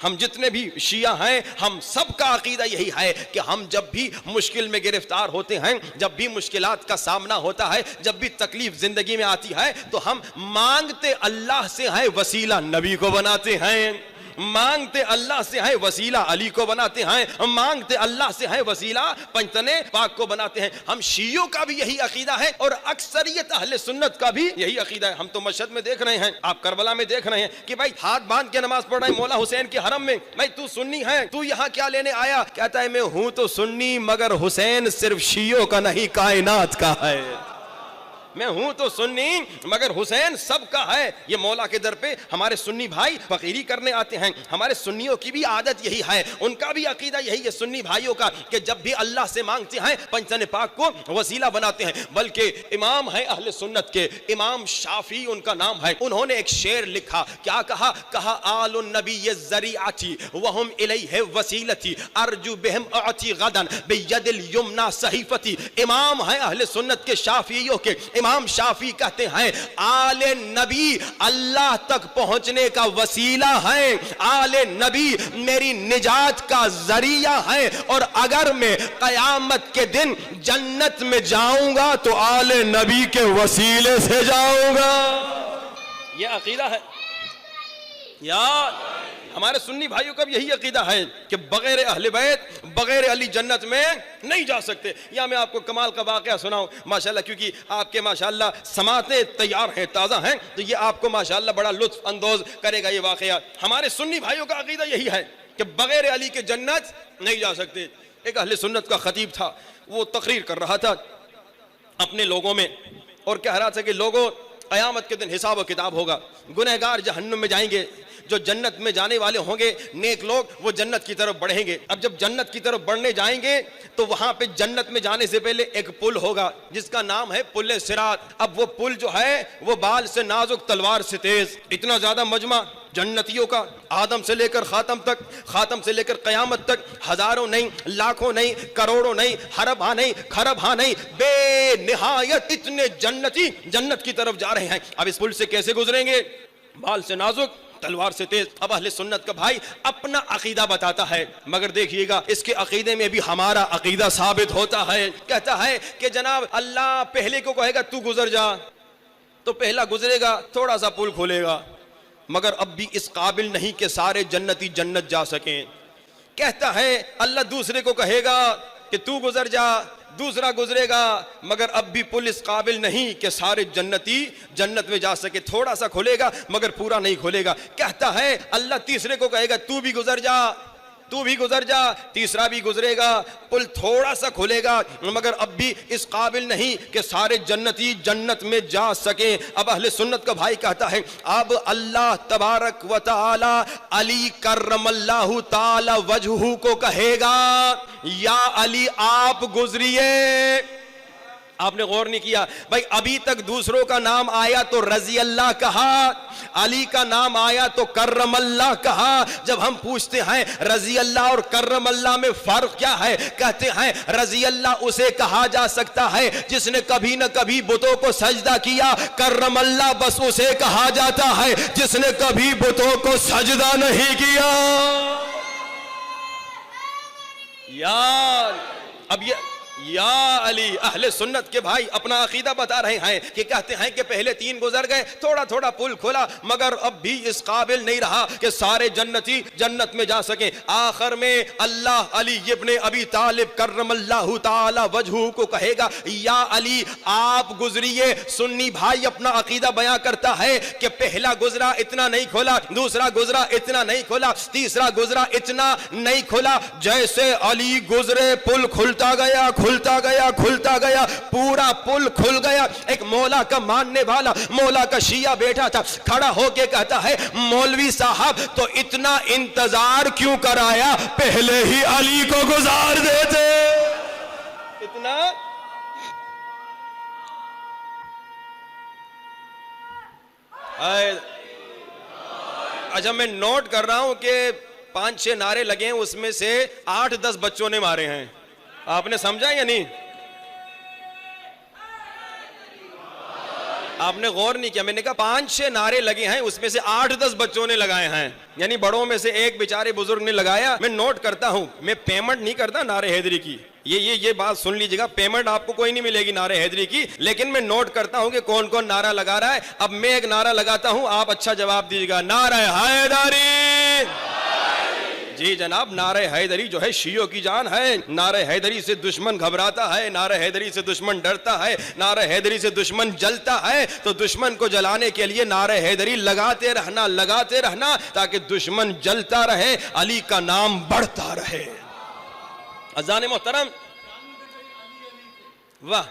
हम जितने भी शिया हैं, हम सब का अकीदा यही है कि हम जब भी मुश्किल में गिरफ्तार होते हैं, जब भी मुश्किलात का सामना होता है, जब भी तकलीफ जिंदगी में आती है, तो हम मांगते अल्लाह से हैं, वसीला नबी को बनाते हैं। मांगते अल्लाह से है, वसीला अली को बनाते हैं। मांगते अल्लाह से है, वसीला पंजतने पाक को बनाते हैं। हम शियों का भी यही अकीदा है और अक्सरियत अहले सुन्नत का भी यही अकीदा है। हम तो मशहद में देख रहे हैं, आप करबला में देख रहे हैं कि भाई हाथ बांध के नमाज पढ़ रहे हैं मौला हुसैन के हरम में। भाई तू सुन्नी है, तू यहाँ क्या लेने आया? कहता है मैं हूं तो सुन्नी, मगर हुसैन सिर्फ शियों का नहीं, कायनात का है। मैं हूं तो सुन्नी मगर हुसैन सबका है। ये मौला के दर पे हमारे सुन्नी भाई फकीरी करने आते हैं। हमारे सुन्नियों की भी आदत यही है, उनका भी अकीदा यही है सुन्नी भाइयों का, कि जब भी अल्लाह से मांगते हैं पंजतन पाक को वसीला बनाते हैं। बल्कि इमाम है अहले सुन्नत के, इमाम शाफी उनका नाम है। उन्होंने एक शेर लिखा, क्या कहा? कहा आलुन नबी ये ज़रिआती वहुम इलैहि वसीलती अर्जु बिहिम आती गदन बियदिल युमना सहीफती। इमाम है अहले सुन्नत के, शाफियों के इमाम शाफी कहते हैं आले नबी अल्लाह तक पहुंचने का वसीला है, आले नबी मेरी निजात का जरिया है, और अगर मैं कयामत के दिन जन्नत में जाऊंगा तो आले नबी के वसीले से जाऊंगा। यह अकीदा है यार। हमारे सुन्नी भाइयों का भी यही अकीदा है कि बगैर अहले बैत, बगैर अली जन्नत में नहीं जा सकते। या मैं आपको कमाल का वाकया सुनाऊं माशाल्लाह, क्योंकि आपके माशाल्लाह समातें तैयार हैं, ताज़ा हैं, तो ये आपको माशाल्लाह बड़ा लुत्फ अंदोज करेगा ये वाकया। हमारे सुन्नी भाइयों का अकीदा यही है कि बगैर अली के जन्नत नहीं जा सकते। एक अहले सुन्नत का खतीब था, वो तकरीर कर रहा था अपने लोगों में और कह रहा था कि लोगों, क़यामत के दिन हिसाब व किताब होगा, गुनहगार जहन्नुम में जाएंगे, जो जन्नत में जाने वाले होंगे नेक लोग वो जन्नत की तरफ बढ़ेंगे। अब जब जन्नत की तरफ बढ़ने जाएंगे तो वहां पे जन्नत में जाने से पहले एक पुल होगा जिसका नाम है पुल सिरात। अब वो पुल जो है वो बाल से नाजुक तलवार से तेज। इतना ज्यादा मजमा जन्नतियों का, आदम से लेकर खातम तक, खातम से लेकर कयामत तक, हजारों नहीं, लाखों नहीं, करोड़ों नहीं, हरब हाँ नहीं, खरब हाँ नहीं, बेनिहायत इतने जन्नती जन्नत की तरफ जा रहे हैं। अब इस पुल से कैसे गुजरेंगे? बाल से नाजुक तलवार से तेज। अब अहले सुन्नत का भाई अपना अकीदा बताता है, मगर देखिएगा इसके अकीदे में भी हमारा अकीदा साबित होता है। कहता है कि जनाब अल्लाह पहले को कहेगा तू गुजर जा, तो पहला गुजरेगा, थोड़ा सा पुल खोलेगा, मगर अब भी इस काबिल नहीं कि सारे जन्नती जन्नत जा सकें। कहता है अल्लाह दूसरे को कहेगा कि तू गुजर जा, दूसरा गुजरेगा, मगर अब भी पुल इस काबिल नहीं कि सारे जन्नती जन्नत में जा सके। थोड़ा सा खुलेगा मगर पूरा नहीं खुलेगा। कहता है अल्लाह तीसरे को कहेगा तू भी गुजर जा, तू भी गुजर जा, तीसरा भी गुजरेगा, पुल थोड़ा सा खुलेगा मगर अब भी इस काबिल नहीं कि सारे जन्नती जन्नत में जा सके। अब अहले सुन्नत का भाई कहता है अब अल्लाह तबारक व तआला अली कर्रमल्लाहु ताला वजहू को कहेगा या अली आप गुजरिए। आपने गौर नहीं किया भाई, अभी तक दूसरों का नाम आया तो रजी अल्लाह कहा, अली का नाम आया तो करम अल्लाह कहा। जब हम पूछते हैं रजी अल्लाह और करम अल्लाह में फर्क क्या है, कहते हैं रजी अल्लाह उसे कहा जा सकता है जिसने कभी न कभी बुतों को सजदा किया, करम अल्लाह बस उसे कहा जाता है जिसने कभी बुतों को सजदा नहीं किया। यार अब ये या अली, अहले सुन्नत के भाई अपना अकीदा बता रहे हैं कि कहते हैं कि पहले तीन गुजर गए, थोड़ा थोड़ा पुल खोला, मगर अब भी इस काबिल नहीं रहा कि सारे जन्नती जन्नत में जा सके। आखिर में अल्लाह अली इब्ने अबी तालिब कर्रमल्लाहु ताला वजहू को कहेगा या अली आप गुजरिए। सुन्नी भाई अपना अकीदा बयां करता है कि पहला गुजरा इतना नहीं खोला, दूसरा गुजरा इतना नहीं खोला, तीसरा गुजरा इतना नहीं खोला। जैसे अली गुजरे पुल खुलता गया, खुलता गया, खुलता गया, पूरा पुल खुल गया। एक मौला का मानने वाला, मौला का शिया बैठा था, खड़ा होके कहता है मौलवी साहब तो इतना इंतजार क्यों कराया, पहले ही अली को गुजार देते। इतना अच्छा मैं नोट कर रहा हूं कि 5-6 नारे लगे हैं, उसमें से 8-10 बच्चों ने मारे हैं। आपने समझा या नहीं? आपने गौर नहीं किया, मैंने कहा 5-6 नारे लगे हैं, उसमें से 8-10 बच्चों ने लगाए हैं, यानी बड़ों में से एक बेचारे बुजुर्ग ने लगाया। मैं नोट करता हूं, मैं पेमेंट नहीं करता नारे हैदरी की, ये बात सुन लीजिएगा, पेमेंट आपको कोई नहीं मिलेगी नारे हैदरी की, लेकिन मैं नोट करता हूं कि कौन कौन नारा लगा रहा है। अब मैं एक नारा लगाता हूं, आप अच्छा जवाब दीजिएगा, नारा हैदरी। जी जनाब, नारे हैदरी जो है शियों की जान है, नारे हैदरी से दुश्मन घबराता है, नारे हैदरी से दुश्मन डरता है, नारे हैदरी से दुश्मन जलता है। तो दुश्मन को जलाने के लिए नारे हैदरी लगाते रहना, ताकि दुश्मन जलता रहे, अली का नाम बढ़ता रहे। अज़ान मोहतरम, वाह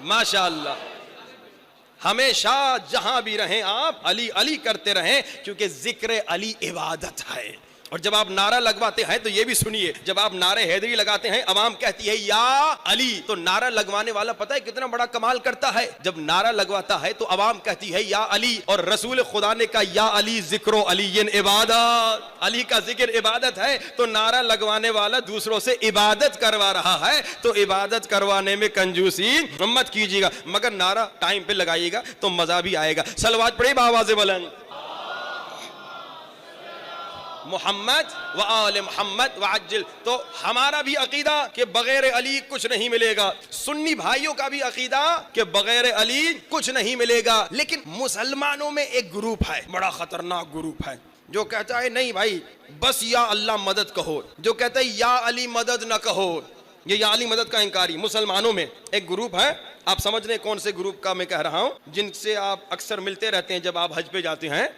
माशाअल्लाह, हमेशा जहां भी रहें आप अली अली करते रहें, क्योंकि जिक्र अली इबादत है। और जब आप नारा लगवाते हैं तो ये भी सुनिए, जब आप नारे हैदरी लगाते हैं, अवाम कहती है या अली, तो नारा लगवाने वाला पता है कितना बड़ा कमाल करता है। जब नारा लगवाता है तो अवाम कहती है या अली, और रसूल खुदा ने कहा या अली जिक्रो अलीयन इबादत, अली का जिक्र इबादत है। तो नारा लगवाने वाला दूसरों से इबादत करवा रहा है, तो इबादत करवाने में कंजूसी मत कीजिएगा, मगर नारा टाइम पे लगाइएगा तो मजा भी आएगा। सलवात पढ़े आवाज़ बुलंद, मोहम्मद व आले मोहम्मद व अज्जिल। तो हमारा भी अकीदा कि बगैर अली कुछ नहीं मिलेगा, सुन्नी भाइयों का भी अकीदा कि बगैर अली कुछ नहीं मिलेगा। लेकिन मुसलमानों में एक ग्रुप है, बड़ा खतरनाक ग्रुप है, जो कहता है नहीं भाई बस या अल्लाह मदद कहो, जो कहता है या अली मदद न कहो, ये या अली मदद का इंकारी। मुसलमानों में एक ग्रुप है, आप समझ रहे कौन से ग्रुप का मैं कह रहा हूं, जिनसे आप अक्सर मिलते रहते हैं जब आप हज पे जाते हैं।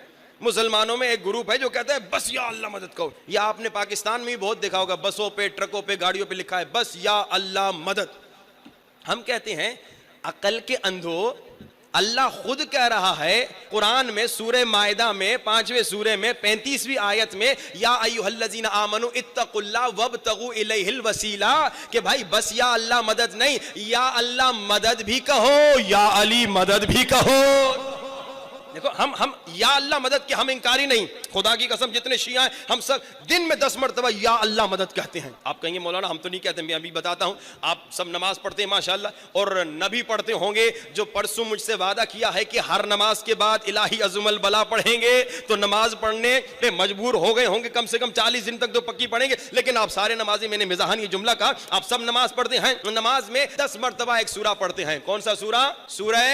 मुसलमानों में एक ग्रुप है जो कहता है बस या अल्लाह मदद करो। या आपने पाकिस्तान में भी बहुत देखा होगा, बसों पे, ट्रकों पे, गाड़ियों पे लिखा है बस या अल्लाह मदद। हम कहते हैं अकल के अंधो, अल्लाह खुद कह रहा है कुरान में सूरे मायदा में 5वें सूरे में 35वीं आयत में, या अय्युहल्लज़ीना आमनू इत्तकुल्लाह वब्तगू इलैहिल वसीला, कि भाई बस या अल्लाह मदद नहीं, या अल्लाह मदद भी कहो, या अली मदद भी कहो। देखो हम या अल्लाह मदद के हम इंकारी नहीं, खुदा की कसम जितने शिया हैं हम सब दिन में 10 मरतबा या अल्लाह मदद कहते हैं। आप कहेंगे मौलाना हम तो नहीं कहते, मैं अभी बताता हूं, आप सब नमाज पढ़ते हैं माशाअल्लाह, और नबी पढ़ते होंगे, जो परसों मुझसे वादा किया है कि हर नमाज के बाद इलाही अज़ुमल बला पढ़ेंगे, तो नमाज पढ़ने पे मजबूर हो गए होंगे, कम से कम 40 दिन तक तो पक्की पढ़ेंगे। लेकिन आप सारे नमाजी, मैंने मिज़ाहन ये जुमला कहा, आप सब नमाज पढ़ते हैं, नमाज में 10 मरतबा एक सूरा पढ़ते हैं। कौन सा सूरा? सूरह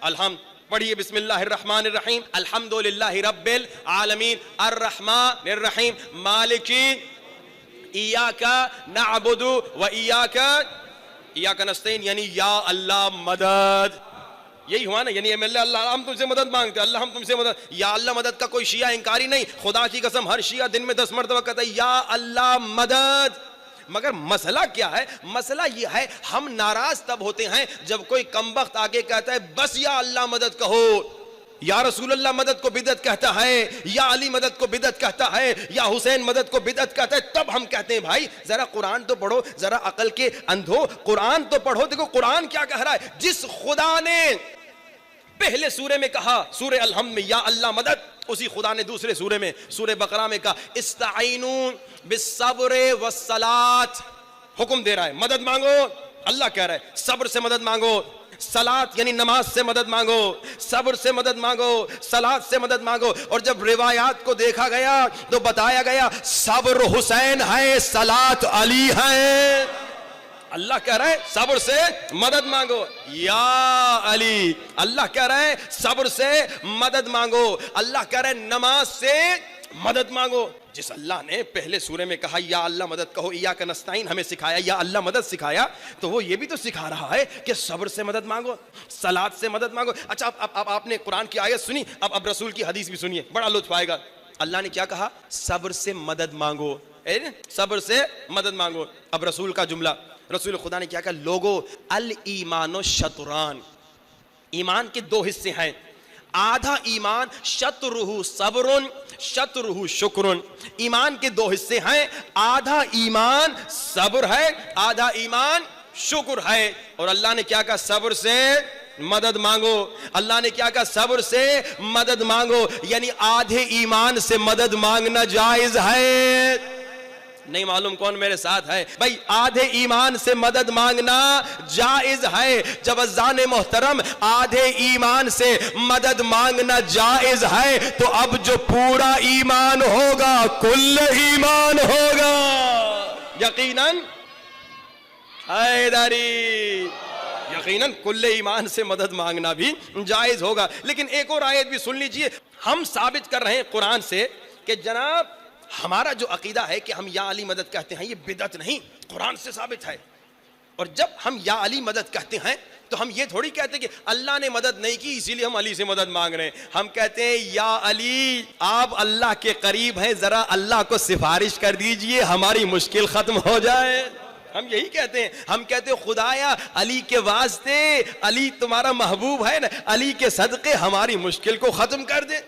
अलहम्द। पढ़िए बिस्मिल्लाहिर्रहमानिर्रहीम, अल्हम्दुलिल्लाहि रब्बिल आलमीन, अर्रहमानिर्रहीम, मालिकी इय्याका नअबुदु व इय्याका नस्तईन, यानी या अल्लाह मदद। यही हुआ ना, यानी अल्लाह हम तुमसे मदद मांगते, अल्लाह हम तुमसे मदद। या अल्लाह मदद का कोई शिया इंकारी नहीं, खुदा की कसम हर शिया दिन में 10 मरतबा कहता है या अल्लाह मदद। मगर मसला क्या है? मसला यह है हम नाराज तब होते हैं जब कोई कमबख्त आगे कहता है बस या अल्लाह मदद कहो, या रसूल अल्लाह मदद को बिदअत कहता है, या अली मदद को बिदअत कहता है, या हुसैन मदद को बिदअत कहता है। तब हम कहते हैं भाई जरा कुरान तो पढ़ो, जरा अकल के अंधो कुरान तो पढ़ो। देखो कुरान क्या कह रहा है, जिस खुदा ने पहले सूरे में कहा सूरे अलहम्द में या अल्लाह मदद, उसी खुदा ने दूसरे सूरे में सूरे बकरा में कहा इस्ताइनू बिस्सब्र वस्सलात, हुक्म दे रहा है मदद मांगो। अल्लाह कह रहा है सब्र से मदद मांगो, सलात यानी नमाज से मदद मांगो, सब्र से मदद मांगो, सलात से मदद मांगो। और जब रिवायात को देखा गया तो बताया गया सब्र हुसैन है, सलात अली है। अल्लाह कह रहा है सब्र से मदद मांगो या अली, अल्लाह कह रहा है सब्र से मदद मांगो, अल्लाह कह रहा है नमाज से मदद मांगो। जिस अल्लाह ने पहले सूरे में कहा या अल्लाह मदद कहो, इय्याका नस्तईन हमें सिखाया, या अल्लाह मदद सिखाया, तो वो ये भी तो सिखा रहा है कि सब्र से मदद मांगो, सलात से मदद मांगो। अच्छा अब आपने कुरान की आयत सुनी, अब रसूल की हदीस भी सुनिए, बड़ा लुत्फ आएगा। अल्लाह ने क्या कहा? सब्र से मदद मांगो, सब्र से मदद मांगो। अब रसूल का जुमला, रसूल खुदा ने क्या कहा? लोगो अल ईमानो शतरान, ईमान के 2 हिस्से हैं, आधा ईमान शतरुहु सब्रुन शतरुहु शुक्रुन। ईमान के 2 हिस्से हैं, आधा ईमान सब्र है, आधा ईमान शुक्र है। और अल्लाह ने क्या कहा? सब्र से मदद मांगो। अल्लाह ने क्या कहा? सब्र से मदद मांगो, यानी आधे ईमान से मदद मांगना जायज है। नहीं मालूम कौन मेरे साथ है। भाई आधे ईमान से मदद मांगना जायज है। जब अज़ान मोहतरम आधे ईमान से मदद मांगना जायज है, तो अब जो पूरा ईमान होगा कुल ईमान होगा। यकीनन हैदरी, यकीनन कुल्ले ईमान से मदद मांगना भी जायज होगा। लेकिन एक और आयत भी सुन लीजिए। हम साबित कर रहे हैं कुरान से कि जनाब हमारा जो अकीदा है कि हम या अली मदद कहते हैं, ये बिदअत नहीं, कुरान से साबित है। और जब हम या अली मदद कहते हैं तो हम ये थोड़ी कहते कि अल्लाह ने मदद नहीं की इसीलिए हम अली से मदद मांग रहे हैं। हम कहते हैं या अली आप अल्लाह के करीब हैं, जरा अल्लाह को सिफारिश कर दीजिए, हमारी मुश्किल खत्म हो जाए। हम यही कहते हैं। हम कहते हैं खुदाया अली के वास्ते, अली तुम्हारा महबूब है ना, अली के सदके हमारी मुश्किल को खत्म कर दे।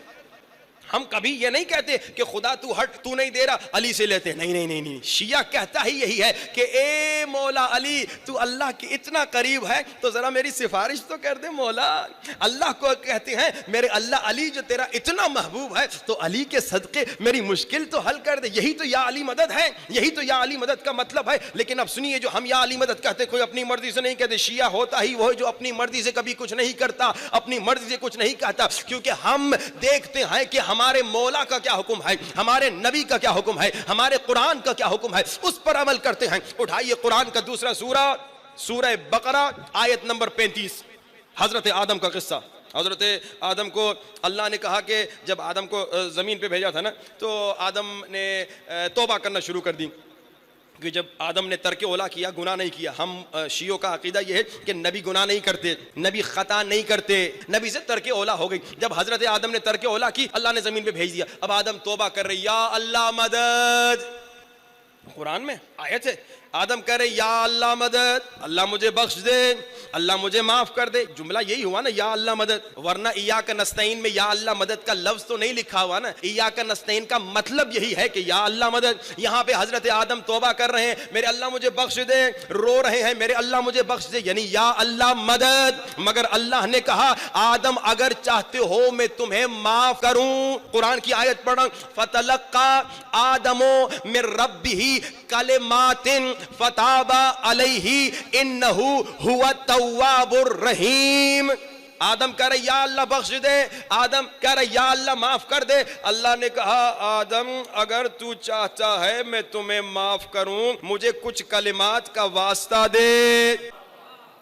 हम कभी ये नहीं कहते कि खुदा तू हट, तू नहीं दे रहा, अली से लेते। नहीं नहीं नहीं नहीं, शिया कहता ही यही है कि ए मौला अली तू अल्लाह के इतना करीब है तो जरा मेरी सिफारिश तो कर दे मौला। अल्लाह को कहते हैं मेरे अल्लाह अली जो तेरा इतना महबूब है तो अली के सदके मेरी मुश्किल तो हल कर दे। यही तो या अली मदद है, यही तो या अली मदद का मतलब है। लेकिन अब सुनिए, जो हम या अली मदद कहते कोई अपनी मर्जी से नहीं कहते। शिया होता ही वो जो अपनी मर्जी से कभी कुछ नहीं करता, अपनी मर्जी से कुछ नहीं कहता, क्योंकि हम देखते हैं कि हमारे मौला का क्या हुक्म है, हमारे नबी का क्या हुक्म है, हमारे कुरान का क्या हुक्म है, उस पर अमल करते हैं। उठाइए कुरान का दूसरा सूरा, सूरह बकरा, आयत नंबर 35, हजरत आदम का किस्सा। हजरत आदम को अल्लाह ने कहा कि जब आदम को ज़मीन पे भेजा था ना, तो आदम ने तौबा करना शुरू कर दी कि जब आदम ने तर्के ओला किया, गुनाह नहीं किया। हम शियों का अकीदा यह है कि नबी गुनाह नहीं करते, नबी खता नहीं करते, नबी से तर्के ओला हो गई। जब हजरत आदम ने तर्के ओला की, अल्लाह ने ज़मीन पे भेज दिया। अब आदम तौबा कर रही, या अल्लाह मदद, कुरान में आयत है, आदम कह रहे या अल्लाह मदद, अल्लाह मुझे बख्श दे, अल्लाह मुझे माफ कर दे। जुमला यही हुआ ना, या अल्लाह मदद, वरना इय्याका नस्तईन में या अल्लाह मदद का लफ्ज तो नहीं लिखा हुआ ना। इय्याका नस्तईन का मतलब यही है कि या अल्लाह मदद। यहाँ पे हजरत आदम तौबा कर रहे हैं, मेरे अल्लाह मुझे बख्श दे, रो रहे हैं मेरे अल्लाह मुझे बख्श दे, यानी या अल्लाह मदद। मगर अल्लाह ने कहा आदम अगर चाहते हो मैं तुम्हें माफ करूं। कुरान की आयत पढ़ा, फतलक्का आदमो मिर रब्बिही कलिमातिन फताबा अलैहि इन्नहु हुवा तव्वाबुर रहीम। आदम कह रहे या अल्लाह बख्श दे, आदम कह रहे या अल्लाह माफ कर दे। अल्लाह ने कहा आदम अगर तू चाहता है मैं तुम्हें माफ करूं, मुझे कुछ कलिमात का वास्ता दे,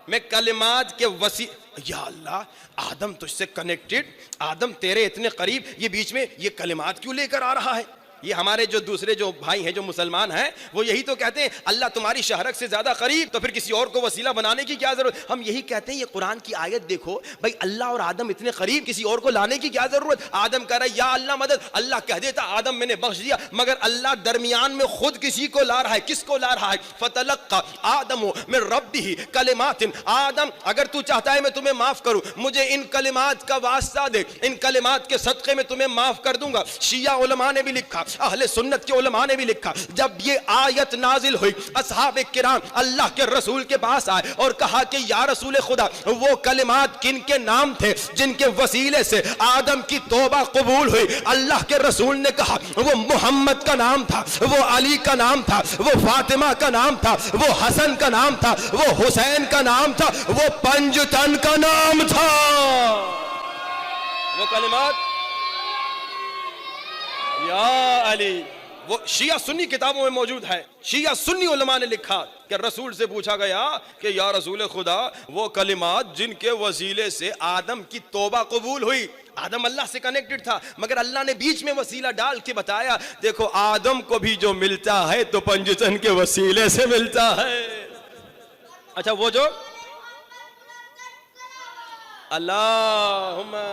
मैं कलिमात के वसी। या अल्लाह आदम तुझसे कनेक्टेड, आदम तेरे इतने करीब, ये बीच में ये कलिमात क्यों लेकर आ रहा है? ये हमारे जो दूसरे जो भाई हैं जो मुसलमान हैं वो यही तो कहते हैं अल्लाह तुम्हारी शहरत से ज्यादा करीब, तो फिर किसी और को वसीला बनाने की क्या जरूरत। हम यही कहते हैं, ये कुरान की आयत देखो भाई, अल्लाह और आदम इतने करीब, किसी और को लाने की क्या जरूरत। आदम कह रहा है या अल्लाह मदद, अल्लाह कह देता आदम मैंने बख्श दिया, मगर अल्लाह दरमियान में खुद किसी को ला रहा है। किसको ला रहा है? फतलक्का आदम मिन रब्बिही कलिमातिन, आदम अगर तू चाहता है मैं तुम्हें माफ करूं, मुझे इन कलिमात का वास्ता दे, इन कलिमात के सदक़े में तुम्हें माफ कर दूंगा। शिया उलमा ने भी लिखा, अहले सुन्नत के उलमा ने भी लिखा, जब ये आयत नाजिल हुई असहाबे किराम अल्लाह के रसूल के पास आए और कहा कि या रसूल खुदा वो कलिमात किन के नाम थे जिनके वसीले से आदम की तौबा कबूल हुई। अल्लाह के रसूल ने कहा वो मोहम्मद का नाम था, वो अली का नाम था, वो फातिमा का नाम था, वो हसन का नाम था, वो हुसैन का नाम था, वो पंजतन का नाम था। वो कलिमात या अली, वो शिया सुन्नी किताबों में मौजूद है। शिया सुन्नी उलमा ने लिखा कि रसूल से पूछा गया कि या रसूल खुदा वो कलिमात जिनके वसीले से आदम की तौबा कबूल हुई। आदम अल्लाह से कनेक्टेड था, मगर अल्लाह ने बीच में वसीला डाल के बताया देखो आदम को भी जो मिलता है तो पंजतन के वसीले से मिलता है। अच्छा वो जो अल्लाहुम्मा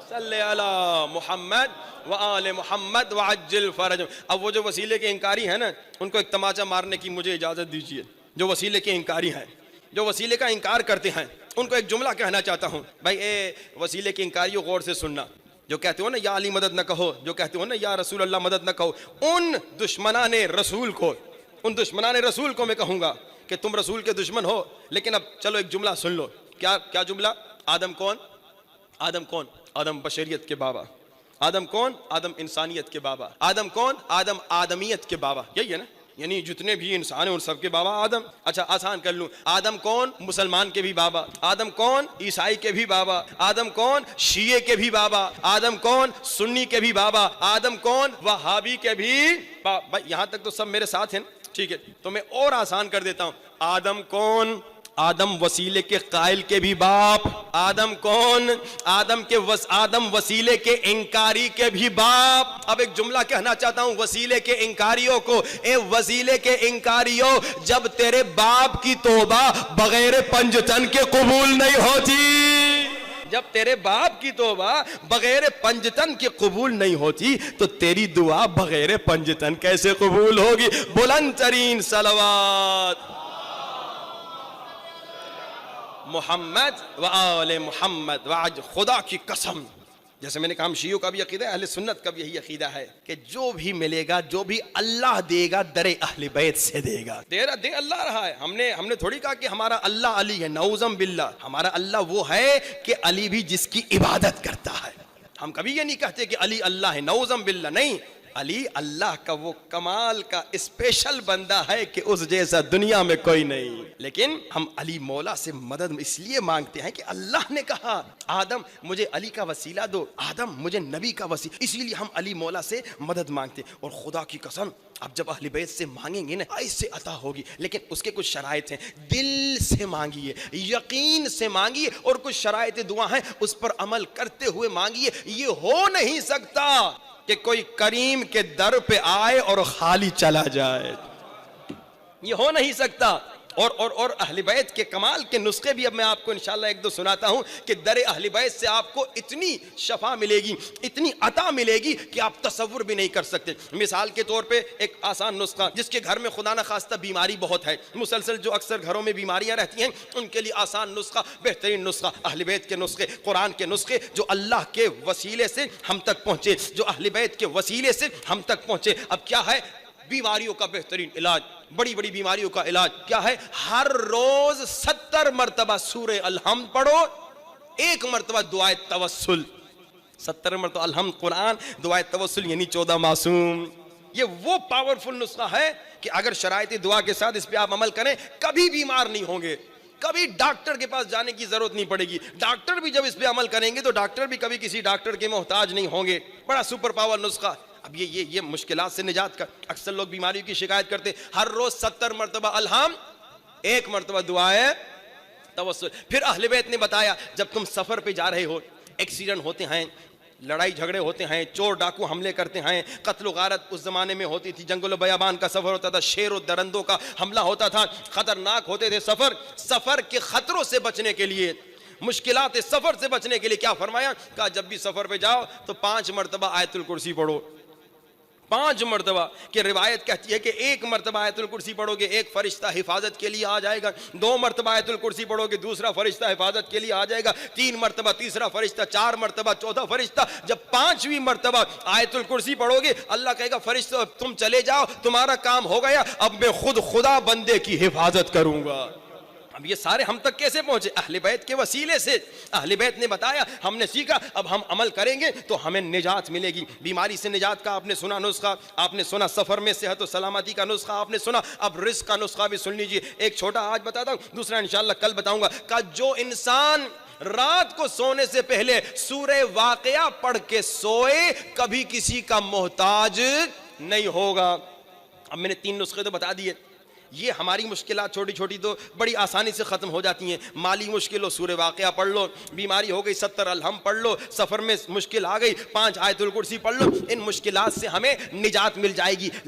सल्ले अला मुहम्मद व आले मुहम्मद व अज्जिल फरज। अब वो जो वसीले के इंकारी हैं ना, उनको एक तमाचा मारने की मुझे इजाज़त दीजिए। जो वसीले के इंकारी हैं, जो वसीले का इंकार करते हैं, उनको एक जुमला कहना चाहता हूँ। भाई ए वसीले के इंकारियों गौर से सुनना, जो कहते हो ना या अली मदद न कहो, जो कहते हो ना या रसूल अल्लाह मदद न कहो, उन दुश्मनाने रसूल को, उन दुश्मनाने रसूल को मैं कहूँगा कि तुम रसूल के दुश्मन हो। लेकिन अब चलो एक जुमला सुन लो। क्या क्या जुमला? आदम कौन? आदम कौन? आदम बशरियत के बाबा। आदम कौन? आदम इंसानियत के बाबा। आदम कौन? आदम आदमियत के बाबा। यही है ना? यानी जितने भी इंसान हैं उन सबके बाबा आदम। अच्छा आसान कर लूं, आदम कौन? मुसलमान के भी बाबा। आदम कौन? ईसाई के भी बाबा। आदम कौन? शिये के भी बाबा। आदम कौन? सुन्नी के भी बाबा। आदम कौन? वहाबी के भी बाबा। यहां तक तो सब मेरे साथ हैं, ठीक है? तो मैं और आसान कर देता हूं, आदम कौन? आदम वसीले के कायल के भी बाप। आदम कौन? आदम वसीले के इंकारी के भी बाप। अब एक जुमला कहना चाहता हूं वसीले के इंकारियों को, ए वसीले के इंकारियों, जब तेरे बाप की तौबा बगैर पंजतन के कबूल नहीं होती, जब तेरे बाप की तौबा बगैर पंजतन के कबूल नहीं होती, तो तेरी दुआ बगैर पंजतन कैसे कबूल होगी? बुलंद तरीन सलवात मोहम्मद व आले मोहम्मद। व आज खुदा की कसम, जैसे मैंने कहा शियों का भी अकीदा है, अहले सुन्नत का भी यही अकीदा है कि जो भी मिलेगा, जो भी अल्लाह देगा, दरे अहले बैत से देगा। दे अल्लाह रहा है। हमने थोड़ी कहा कि हमारा अल्लाह अली है, नऊज़म बिल्लाह। हमारा अल्लाह वो है कि अली भी जिसकी इबादत करता है। हम कभी ये नहीं कहते कि अली अल्लाह है, नऊज़म बिल्लाह, नहीं। अली अल्लाह का वो कमाल का स्पेशल बंदा है कि उस जैसा दुनिया में कोई नहीं। लेकिन हम अली मौला से मदद इसलिए मांगते हैं कि अल्लाह ने कहा आदम मुझे अली का वसीला दो, आदम मुझे नबी का वसीला, इसीलिए हम अली मौला से मदद मांगते। और खुदा की कसम, अब जब अहले बैत से मांगेंगे ना, ऐसे अता होगी, लेकिन उसके कुछ शराइत हैं। दिल से मांगिए, यकीन से मांगिए, और कुछ शराइत दुआ हैं, उस पर अमल करते हुए मांगिए। ये हो नहीं सकता कि कोई करीम के दर पे आए और खाली चला जाए, ये हो नहीं सकता। और अहले बैत के कमाल के नुस्खे भी अब मैं आपको इंशाल्लाह एक दो सुनाता हूं कि दर अहले बैत से आपको इतनी शफा मिलेगी, इतनी अता मिलेगी कि आप तसव्वुर भी नहीं कर सकते। मिसाल के तौर पे एक आसान नुस्खा, जिसके घर में खुदा न खास्ता बीमारी बहुत है, मुसलसल जो अक्सर घरों में बीमारियां रहती हैं, उनके लिए आसान नुस्खा, बेहतरीन नुस्खा, अहले बैत के नुस्खे, कुरान के नुस्खे, जो अल्लाह के वसीले से हम तक पहुंचे, जो अहले बैत के वसीले से हम तक पहुंचे। अब क्या है बीमारियों का बेहतरीन इलाज, बड़ी बड़ी बीमारियों का इलाज क्या है? हर रोज 70 मरतबा सूरे अलहम्द पढ़ो, 1 मरतबा दुआए तवस्सुल। 70 मरतबा अलहम्द कुरान, दुआए तवस्सुल यानी 14 मासूम। ये वो पावरफुल नुस्खा है कि अगर शरायती दुआ के साथ इस पे आप अमल करें, कभी बीमार नहीं होंगे, कभी डॉक्टर के पास जाने की जरूरत नहीं पड़ेगी। डॉक्टर भी जब इस पे अमल करेंगे तो डॉक्टर भी कभी किसी डॉक्टर के मोहताज नहीं होंगे। बड़ा सुपर पावर नुस्खा। अब ये मुश्किलात से निजात का, अक्सर लोग बीमारियों की शिकायत करते, हर रोज 70 मरतबा अलहम्द, 1 मरतबा दुआए तवस्सुल। फिर अहले बैत ने बताया, जब तुम सफर पे जा रहे हो, एक्सीडेंट होते हैं, लड़ाई झगड़े होते हैं, चोर डाकू हमले करते हैं, कत्ल गारत उस जमाने में होती थी, जंगल बयाबान का सफर होता था, शेर और दरंदों का हमला होता था, खतरनाक होते थे सफर के खतरों से बचने के लिए, मुश्किलात सफर से बचने के लिए क्या फरमाया? कहा जब भी सफर पे जाओ तो 5 मरतबा आयतुल कुर्सी पढ़ो। 5 मरतबा की रिवायत कहती है कि 1 मरतबा आयतुल कुर्सी पढ़ोगे, एक फरिश्ता हिफाजत के लिए आ जाएगा। 2 मरतबा आयतुल कुर्सी पढ़ोगे, दूसरा फरिश्ता हिफाजत के लिए आ जाएगा। 3 मरतबा तीसरा फरिश्ता, 4 मरतबा चौथा फरिश्ता। जब 5वीं मरतबा आयतुल कुर्सी पढ़ोगे, अल्लाह कहेगा फरिश्ता तुम चले जाओ, तुम्हारा काम हो गया, अब मैं खुद खुदा बंदे की हिफाजत करूंगा। अब ये सारे हम तक कैसे पहुंचे? अहले बैत के वसीले से। अहले बैत ने बताया, हमने सीखा, अब हम अमल करेंगे तो हमें निजात मिलेगी। बीमारी से निजात का आपने सुना नुस्खा, आपने सुना सफर में सेहत और सलामती का नुस्खा आपने सुना, अब रिस्क का नुस्खा भी सुन लीजिए। एक छोटा आज बताता हूं, दूसरा इंशाअल्लाह कल बताऊंगा। का जो इंसान रात को सोने से पहले सूरे वाक़िया पढ़ के सोए, कभी किसी का मोहताज नहीं होगा। अब मैंने 3 नुस्खे तो बता दिए। ये हमारी मुश्किलात छोटी छोटी तो बड़ी आसानी से ख़त्म हो जाती हैं। माली मुश्किल हो, सूरे वाक़िया पढ़ लो, बीमारी हो गई 70 अलहम्द पढ़ लो, सफ़र में मुश्किल आ गई 5 आयतुल कुर्सी पढ़ लो, इन मुश्किलात से हमें निजात मिल जाएगी।